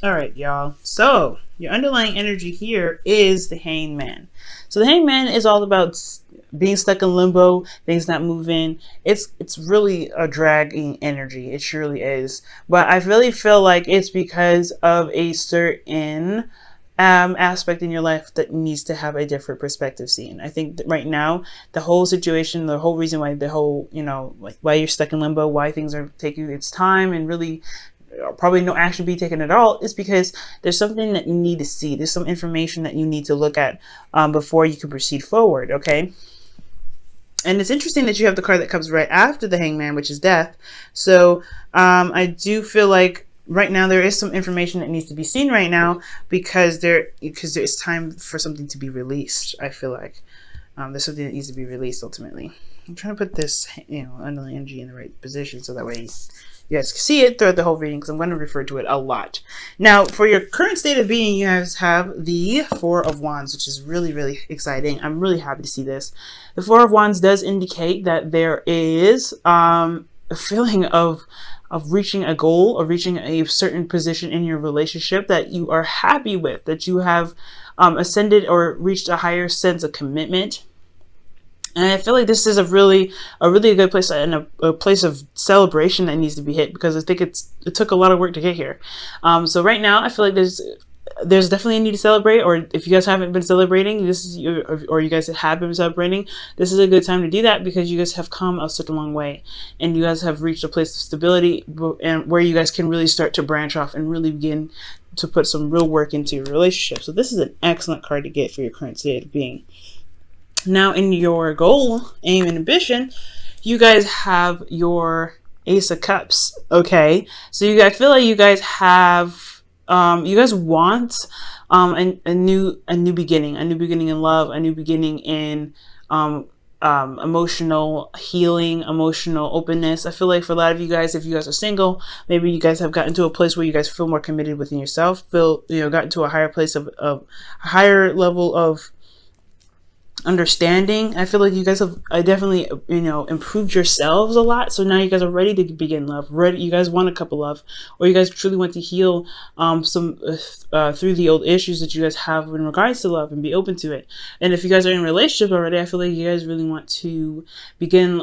All right, y'all. So your underlying energy here is the hangman. So the hangman is all about being stuck in limbo, things not moving. It's really a dragging energy. It surely is. But I really feel like it's because of a certain aspect in your life that needs to have a different perspective seen. I think that right now, the whole situation, the whole reason why the whole, like why you're stuck in limbo, why things are taking its time and really probably no action be taken at all, is because there's something that you need to see. There's some information that you need to look at before you can proceed forward, okay? And it's interesting that you have the card that comes right after the hangman, which is death. So I do feel like right now there is some information that needs to be seen right now because there's time for something to be released. I feel like there's something that needs to be released ultimately. I'm trying to put this, underlying energy in the right position so that way you guys can see it throughout the whole reading, because I'm going to refer to it a lot. Now, for your current state of being, you guys have the Four of Wands, which is really, really exciting. I'm really happy to see this. The Four of Wands does indicate that there is a feeling of reaching a goal or reaching a certain position in your relationship that you are happy with, that you have ascended or reached a higher sense of commitment. And I feel like this is a really good place and a place of celebration that needs to be hit, because I think it took a lot of work to get here. So right now, I feel like there's definitely a need to celebrate, or if you guys haven't been celebrating, or you guys have been celebrating, this is a good time to do that, because you guys have come such a long way, and you guys have reached a place of stability, and where you guys can really start to branch off and really begin to put some real work into your relationship. So this is an excellent card to get for your current state of being. Now, in your goal, aim, and ambition, you guys have your Ace of Cups. Okay, so I feel like you guys have, you guys want a new beginning, in love, a new beginning in emotional healing, emotional openness. I feel like for a lot of you guys, if you guys are single, maybe you guys have gotten to a place where you guys feel more committed within yourself, gotten to a higher place of a higher level of understanding. I feel like you guys have definitely improved yourselves a lot, so now you guys are ready to begin love. You guys want a couple love, or you guys truly want to heal some through the old issues that you guys have in regards to love, and be open to it. And if you guys are in a relationship already, I feel like you guys really want to begin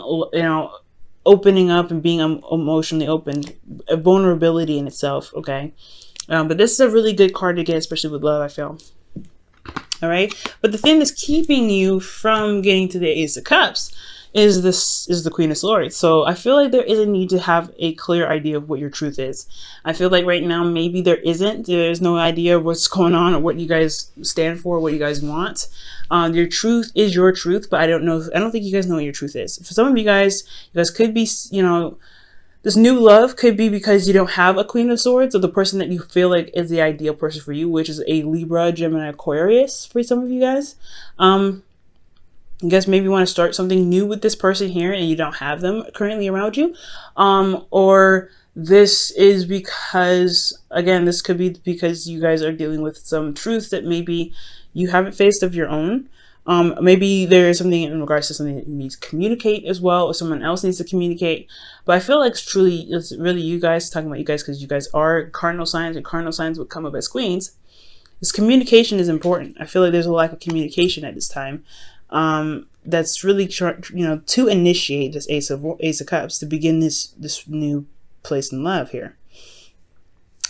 opening up and being emotionally open, a vulnerability in itself. Okay, but this is a really good card to get, especially with love, I feel. All right, but the thing that's keeping you from getting to the Ace of Cups is the Queen of Swords. So I feel like there is a need to have a clear idea of what your truth is. I feel like right now maybe there's no idea of what's going on or what you guys stand for, what you guys want. Your truth is your truth, but I don't think you guys know what your truth is. For some of you guys could be, this new love could be because you don't have a Queen of Swords, or the person that you feel like is the ideal person for you, which is a Libra, Gemini, Aquarius for some of you guys. You guys maybe want to start something new with this person here and you don't have them currently around you. Or this is because, again, this could be because you guys are dealing with some truth that maybe you haven't faced of your own. Maybe there is something in regards to something that you need to communicate as well, or someone else needs to communicate. But I feel like it's really you guys, talking about you guys, because you guys are cardinal signs, and cardinal signs would come up as queens. This communication is important. I feel like there's a lack of communication at this time. That's really to initiate this Ace of Cups, to begin this new place in love here.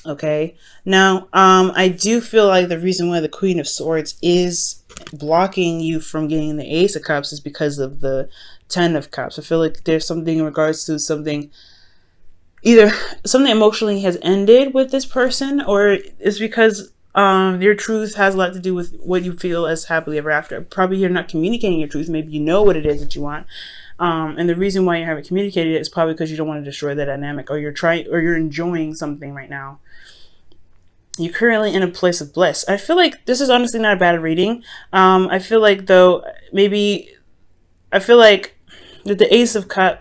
Okay, now I do feel like the reason why the Queen of Swords is blocking you from getting the Ace of Cups is because of the Ten of Cups. I feel like there's something in regards to either something emotionally has ended with this person, or it's because your truth has a lot to do with what you feel as happily ever after. Probably you're not communicating your truth. Maybe you know what it is that you want. And the reason why you haven't communicated it is probably because you don't want to destroy the dynamic, or you're enjoying something right now. You're currently in a place of bliss. I feel like this is honestly not a bad reading. I feel like that the Ace of Cups,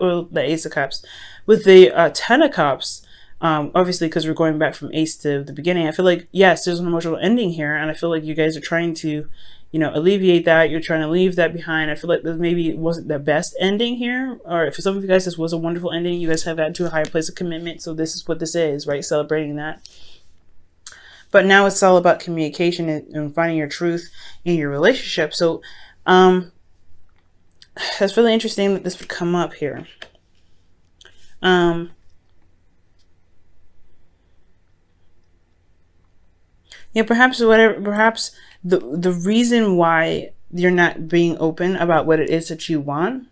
with the Ten of Cups, obviously because we're going back from Ace to the beginning, I feel like, yes, there's an emotional ending here, and I feel like you guys are trying to, alleviate that. You're trying to leave that behind. I feel like this maybe wasn't the best ending here, or for some of you guys, this was a wonderful ending. You guys have gotten to a higher place of commitment, so this is what this is, right? Celebrating that. But now it's all about communication and finding your truth in your relationship. So that's really interesting that this would come up here. Yeah, perhaps the reason why you're not being open about what it is that you want,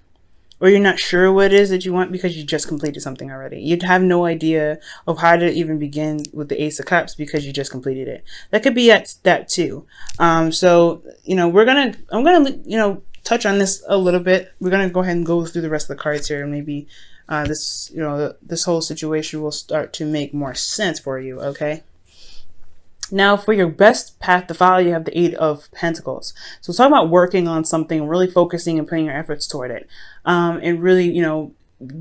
or you're not sure what it is that you want, because you just completed something already. You'd have no idea of how to even begin with the Ace of Cups because you just completed it. That could be at that too. So, you know, I'm gonna, you know, touch on this a little bit. We're gonna go ahead and go through the rest of the cards here, and maybe this, you know, this whole situation will start to make more sense for you. Okay. Now, for your best path to follow, you have the Eight of Pentacles. So talk about working on something, really focusing and putting your efforts toward it. And really, you know,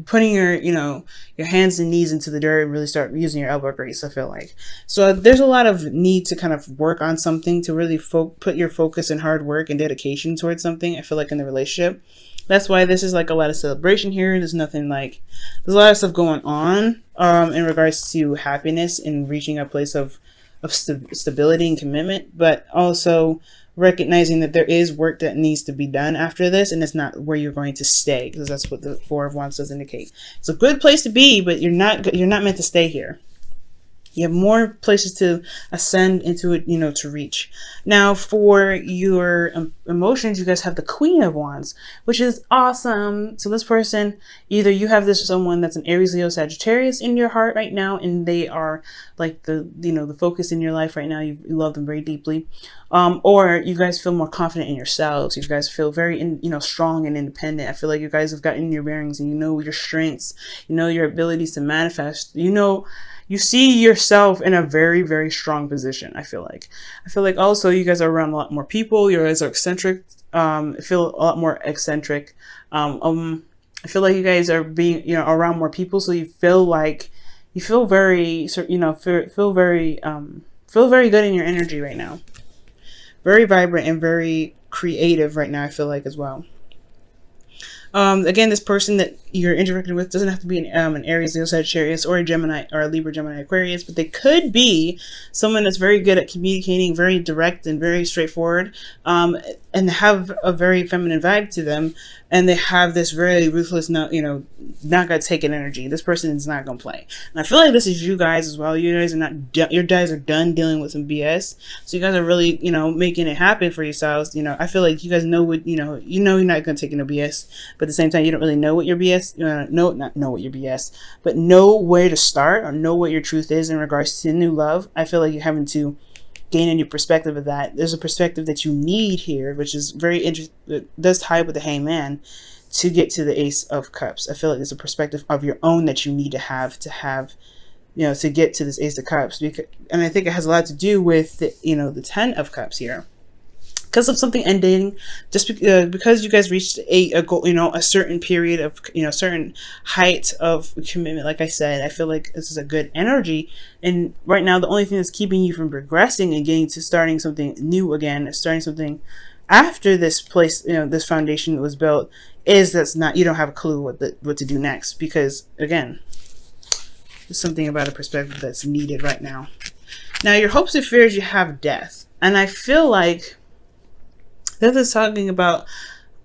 putting your, you know, your hands and knees into the dirt and really start using your elbow grease, I feel like. So there's a lot of need to kind of work on something, to really put your focus and hard work and dedication towards something, I feel like, in the relationship. That's why this is like a lot of celebration here. There's nothing like, there's a lot of stuff going on in regards to happiness and reaching a place of stability and commitment, but also recognizing that there is work that needs to be done after this, and it's not where you're going to stay, because that's what the Four of Wands does indicate. It's a good place to be, but you're not meant to stay here. You have more places to ascend into it, you know, to reach. Now, for your emotions, you guys have the Queen of Wands, which is awesome. So this person, either you have this someone that's an Aries, Leo, Sagittarius in your heart right now, and they are like the, you know, the focus in your life right now. You love them very deeply. Or you guys feel more confident in yourselves. You guys feel very, you know, strong and independent. I feel like you guys have gotten your bearings, and you know your strengths, you know your abilities to manifest, you know, you see yourself in a very, very strong position. I feel like also you guys are around a lot more people. You guys are eccentric. I feel a lot more eccentric. I feel like you guys are being, you know, around more people. So you feel like, you feel very, you know, feel very good in your energy right now. Very vibrant and very creative right now, I feel like, as well. Again, this person that you're interacting with doesn't have to be an Aries, Leo, Sagittarius, or a Gemini, or a Libra, Gemini, Aquarius, but they could be someone that's very good at communicating, very direct and very straightforward, and have a very feminine vibe to them, and they have this very ruthless, not gonna take it energy. This person is not gonna play, and I feel like this is you guys as well. You guys are not, your guys are done dealing with some BS, so you guys are really, you know, making it happen for yourselves. You know, I feel like you guys know what, you know you're not gonna take no BS, but at the same time, you don't really know what your BS, not know what your BS, but know where to start, or know what your truth is in regards to new love. I feel like you're having to gain a new perspective of that. There's a perspective that you need here, which is very interesting. It does tie with the Hangman to get to the Ace of Cups. I feel like there's a perspective of your own that you need to have, you know, to get to this Ace of Cups. And I think it has a lot to do with the, you know, the Ten of Cups here. Because of something ending, just because you guys reached a goal, you know, a certain period of, you know, certain height of commitment. Like I said, I feel like this is a good energy, and right now the only thing that's keeping you from progressing and getting to starting something new again, starting something after this place, you know, this foundation was built, is you don't have a clue what to do next, because again, there's something about a perspective that's needed right now. Now, your hopes and fears, you have death, and I feel like this is talking about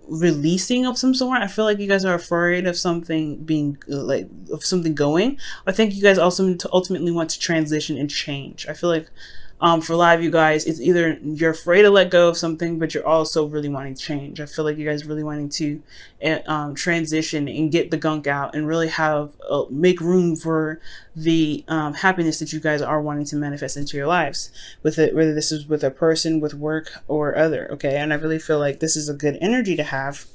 releasing of some sort. I feel like you guys are afraid of something being of something going. I think you guys also ultimately want to transition and change. I feel like for a lot of you guys, it's either you're afraid to let go of something, but you're also really wanting to change. I feel like you guys really wanting to transition and get the gunk out, and really have make room for the happiness that you guys are wanting to manifest into your lives, with it, whether this is with a person, with work, or other. Okay, and I really feel like this is a good energy to have.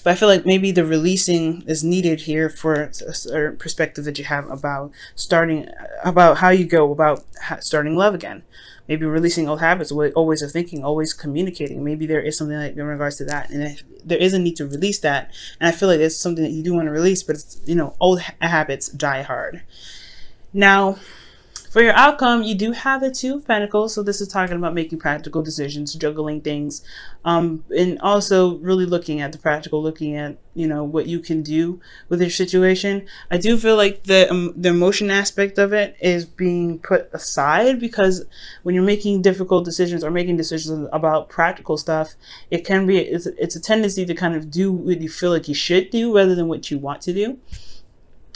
But I feel like maybe the releasing is needed here for a certain perspective that you have about how you go about starting love again. Maybe releasing old habits, always of thinking, always communicating. Maybe there is something like in regards to that, and there is a need to release that. And I feel like it's something that you do want to release, but it's, you know, old habits die hard. Now, For your outcome, you do have the Two of Pentacles. So this is talking about making practical decisions, juggling things, and also really looking at the practical, looking at, you know, what you can do with your situation. I do feel like the emotion aspect of it is being put aside, because when you're making difficult decisions or making decisions about practical stuff, it can be, it's a tendency to kind of do what you feel like you should do rather than what you want to do.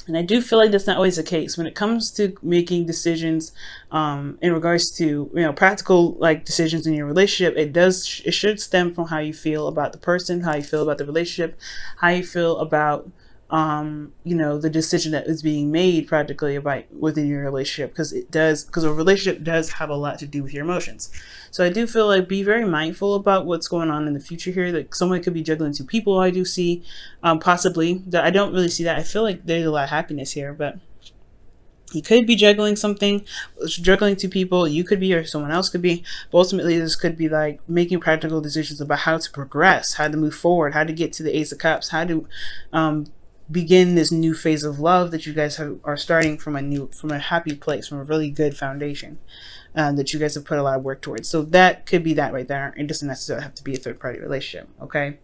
And I do feel like that's not always the case when it comes to making decisions, in regards to, you know, practical like decisions in your relationship. It should stem from how you feel about the person, how you feel about the relationship, how you feel about, you know, the decision that is being made practically about within your relationship, because a relationship does have a lot to do with your emotions. So I do feel like be very mindful about what's going on in the future here. Like someone could be juggling two people. I do see, possibly that. I don't really see that. I feel like there's a lot of happiness here, but you could be juggling something, juggling two people. You could be, or someone else could be. But ultimately, this could be like making practical decisions about how to progress, how to move forward, how to get to the Ace of Cups, how to begin this new phase of love that you guys are starting from a happy place, from a really good foundation that you guys have put a lot of work towards. So that could be that right there. It doesn't necessarily have to be a third-party relationship. Okay.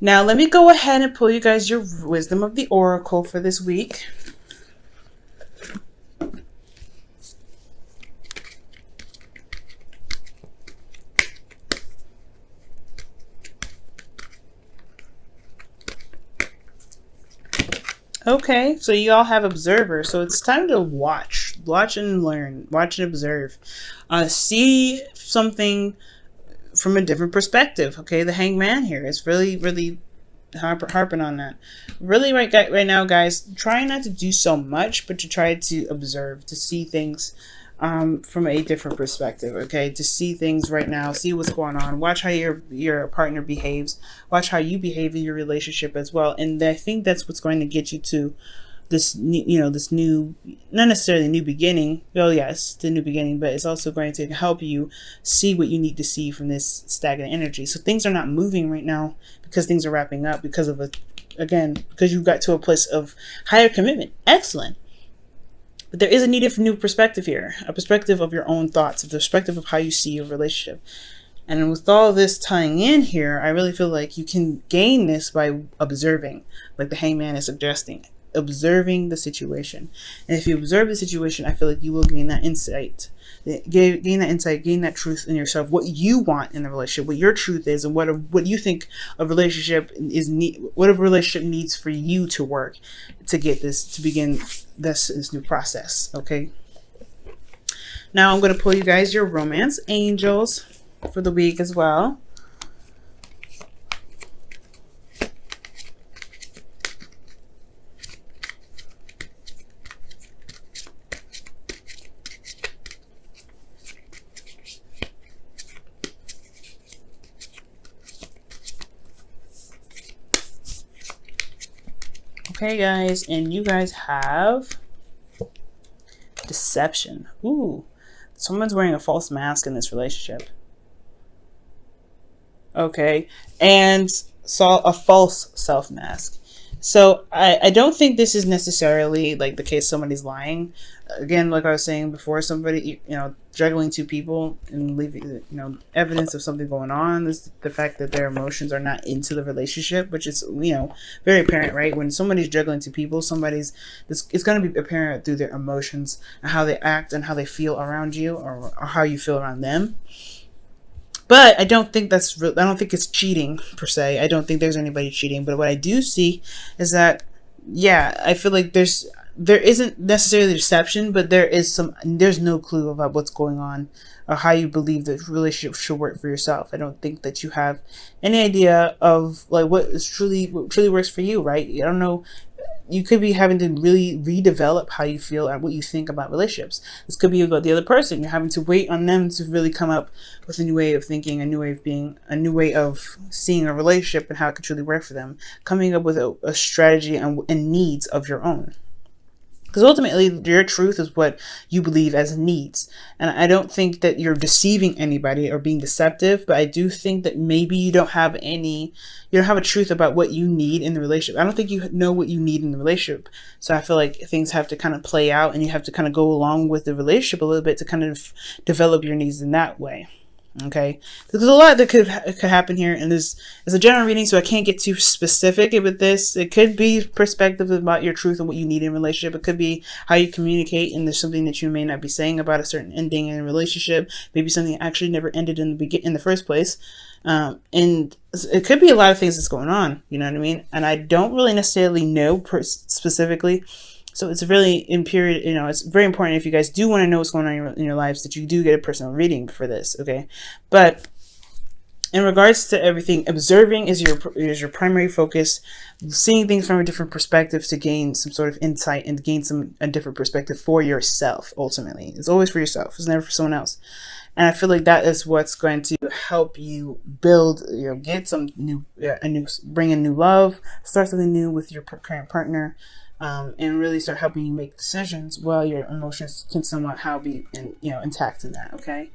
Now let me go ahead and pull you guys your wisdom of the oracle for this week. Okay, so you all have observer, so it's time to watch and learn, watch and observe, see something from a different perspective. Okay, the Hangman here is really harping on that. Really right now, guys, try not to do so much, but to try to observe, to see things from a different perspective. Okay, to see things right now, see what's going on, watch how your partner behaves, watch how you behave in your relationship as well. And I think that's what's going to get you to this, you know, this new, not necessarily new beginning. Well, yes, the new beginning, but it's also going to help you see what you need to see from this stagnant energy. So things are not moving right now because things are wrapping up because of because you got to a place of higher commitment. Excellent. But there is a need for new perspective here, a perspective of your own thoughts, a perspective of how you see your relationship. And with all this tying in here, I really feel like you can gain this by observing, like the Hangman is suggesting, observing the situation. And if you observe the situation, I feel like you will gain that insight, gain that truth in yourself, what you want in a relationship, what your truth is, and what you think a relationship what a relationship needs for you to work to get this, to begin this new process. Okay, now I'm going to pull you guys your romance angels for the week as well. Okay, guys, and you guys have deception. Ooh, someone's wearing a false mask in this relationship. Okay, and saw a false self mask. So I don't think this is necessarily like the case somebody's lying. Again, like I was saying before, somebody, you know, juggling two people and leaving, you know, evidence of something going on is the fact that their emotions are not into the relationship, which is, you know, very apparent, right? When somebody's juggling two people, it's going to be apparent through their emotions and how they act and how they feel around you, or how you feel around them. But I don't think I don't think it's cheating per se. I don't think there's anybody cheating. But what I do see is that, yeah, I feel like there isn't necessarily deception, but there's no clue about what's going on or how you believe the relationship should work for yourself. I don't think that you have any idea of like what truly works for you, right? I don't know. You could be having to really redevelop how you feel and what you think about relationships. This could be about the other person. You're having to wait on them to really come up with a new way of thinking, a new way of being, a new way of seeing a relationship and how it could truly work for them. Coming up with a strategy and needs of your own. Because ultimately, your truth is what you believe as needs. And I don't think that you're deceiving anybody or being deceptive, but I do think that maybe you don't have a truth about what you need in the relationship. I don't think you know what you need in the relationship. So I feel like things have to kind of play out, and you have to kind of go along with the relationship a little bit to kind of develop your needs in that way. Okay, there's a lot that could happen here, and this is a general reading, so I can't get too specific with this. It could be perspective about your truth and what you need in a relationship. It could be how you communicate, and there's something that you may not be saying about a certain ending in a relationship. Maybe something that actually never ended in the first place. And it could be a lot of things that's going on. You know what I mean? And I don't really necessarily know specifically. So it's really it's very important if you guys do want to know what's going on in your lives that you do get a personal reading for this, okay? But in regards to everything, observing is your primary focus, seeing things from a different perspective to gain some sort of insight and gain a different perspective for yourself. Ultimately, it's always for yourself. It's never for someone else. And I feel like that is what's going to help you build, get some bring in new love, start something new with your current partner. And really start helping you make decisions while your emotions can somewhat be intact in that. Okay,